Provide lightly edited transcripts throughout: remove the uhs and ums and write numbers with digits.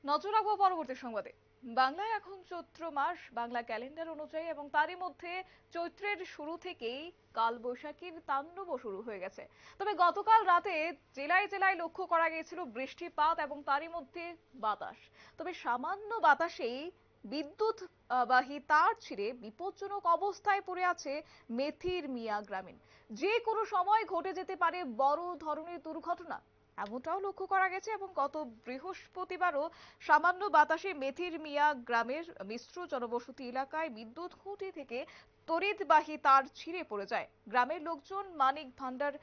নজর রাখবো পরবর্তী সংবাদে। বাংলায় এখন চৈত্র মাস বাংলা ক্যালেন্ডার অনুযায়ী, এবং তারই মধ্যে চৈত্রের শুরু থেকেই কালবৈশাখীর তাণ্ডবও শুরু হয়ে গেছে। তবে গতকাল রাতে জেলায় জেলায় লক্ষ্য করা গিয়েছিল বৃষ্টিপাত এবং তারই মধ্যে বাতাস। তবে সামান্য বাতাসেই বিদ্যুৎ বাহী তার ছিঁড়ে বিপজ্জনক অবস্থায় পড়ে আছে মেথির মিয়া গ্রামীণ। যে কোনো সময় ঘটে যেতে পারে বড় ধরনের দুর্ঘটনা, এমনটাও লক্ষ্য করা গেছে। এবং গত বৃহস্পতিবারও সামান্য বাতাসে মেথির মিয়া গ্রামের মিশ্র জনবসতি এলাকায় বিদ্যুৎ খুঁটি থেকে তড়িৎবাহী তার ছিঁড়ে পড়ে যায়। গ্রামের লোকজন মানিক ভান্ডার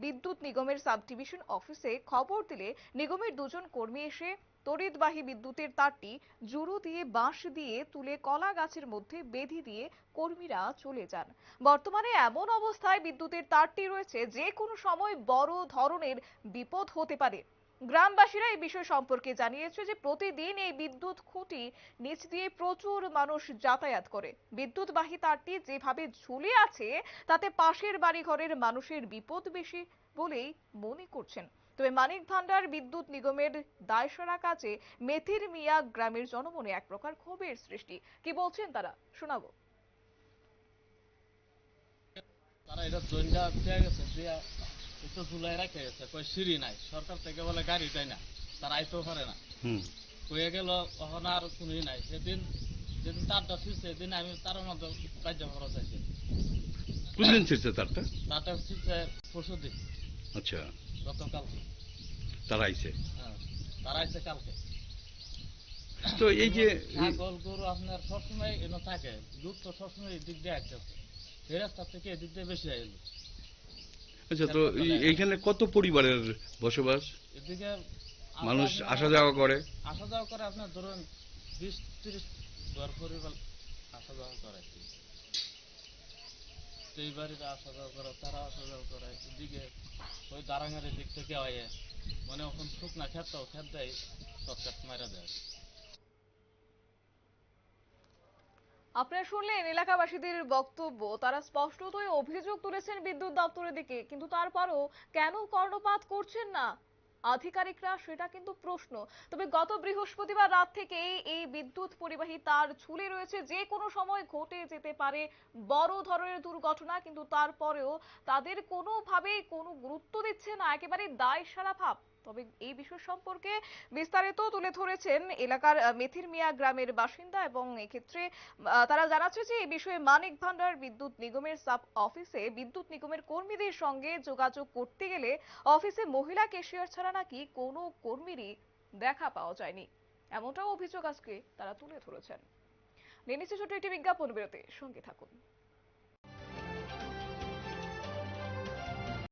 বিদ্যুৎ নিগমের সাব ডিভিশন অফিসে খবর দিলে নিগমের দুজন কর্মী এসে তড়িৎবাহী বিদ্যুতের তারটি জুড়ো দিয়ে বাঁশ দিয়ে তুলে কলা গাছের মধ্যে বেঁধে দিয়ে কর্মীরা চলে যান। বর্তমানে এমন অবস্থায় বিদ্যুতের তারটি রয়েছে যে কোনো সময় বড় ধরনের বিপদ হতে পারে। গ্রামবাসীরা এই বিষয় সম্পর্কে জানিয়েছে যে প্রতিদিন এই বিদ্যুৎ খুঁটি নিচ দিয়ে প্রচুর মানুষ যাতায়াত করে। বিদ্যুৎবাহী তারটি যেভাবে ঝুলে আছে তাতে পাশের বাড়িঘরের মানুষের বিপদ বেশি বলেই মনে করছেন। তবে মানিক ভান্ডার বিদ্যুৎ নিগমের দায়সারা কাজে মেথির মিয়া গ্রামের জনমনে এক প্রকার ক্ষোভের সৃষ্টি। কি বলছেন তারা, শোনাবো। তারা এটা জৈনটা পেয়ে গেছে, দিয়া একটু ঝুলাই রাখে গেছে, কই সিঁড়ি নাই, সরকার থেকে বলে গাড়ি দেয় না, তারা আইতেও পারে না। হয়ে গেল তখন আর শুনি নাই। সেদিন যেদিন তারটা ছিঁড়ছে সেদিন আমি তার মধ্যে কার্য খরচ আছে। কোনদিন ছিঁড়ছে তারটা? তারটা ছিঁড়ছে পরশু দিন। আচ্ছা, গতকাল। তারা আইছে? হ্যাঁ, তারা আইছে কালকে। তো এই যে ছাগল গরু আপনার সবসময় এনে থাকে, দুধ তো সবসময় এদিক দিয়ে আসতেছে, এই রাস্তা থেকে এদিক দিয়ে বেশি আইল। আচ্ছা, তো এইখানে কত পরিবারের বসবাস? এদিকে মানুষ আসা যাওয়া করে? আসা যাওয়া করে আপনার ধরুন 20-30 ঘর পরিবার আসা যাওয়া করে। এই বাড়িতে আসা যাওয়া করে, তারা আসা যাওয়া করে। এদিকে ওই দারাঙ্গারের দিক থেকে হয়, মানে ওখানে শুকনা খেতেও খেত দেয়, শর্টকাট মারা দেয়। আপনারা শুনলেন এলাকাবাসীদের বক্তব্য। তারা স্পষ্টতই অভিযোগ তুলেছেন বিদ্যুৎ দপ্তরের দিকে, কিন্তু তারপরও কেন কর্ণপাত করছেন না আধিকারিকরা, সেটা কিন্তু প্রশ্ন। তবে গত বৃহস্পতিবার রাত থেকেই এই বিদ্যুৎ পরিবাহী তার ঝুলে রয়েছে, যে কোনো সময় ঘটে যেতে পারে বড় ধরনের দুর্ঘটনা, কিন্তু তারপরেও তাদের কোনোভাবেই কোনো গুরুত্ব দিচ্ছে না, একেবারে দায়সারা ভাব। তবে এই বিষয় সম্পর্কে বিস্তারিত তুলে ধরেছেন এলাকার মেথির মিয়া গ্রামের বাসিন্দা, এবং এক্ষেত্রে তারা জানাচ্ছে যে এই বিষয়ে মানিক ভান্ডার বিদ্যুৎ নিগমের সাব অফিসে বিদ্যুৎ নিগমের কর্মীদের সঙ্গে যোগাযোগ করতে গেলে অফিসে মহিলা ক্যাশিয়ার ছাড়া নাকি কোনো কর্মীরই দেখা পাওয়া যায়নি, এমনটাও অভিযোগ আজকে তারা তুলে ধরেছেন। নিয়ে নিচ্ছে ছোট্ট একটি বিজ্ঞাপন বিরতি, সঙ্গে থাকুন।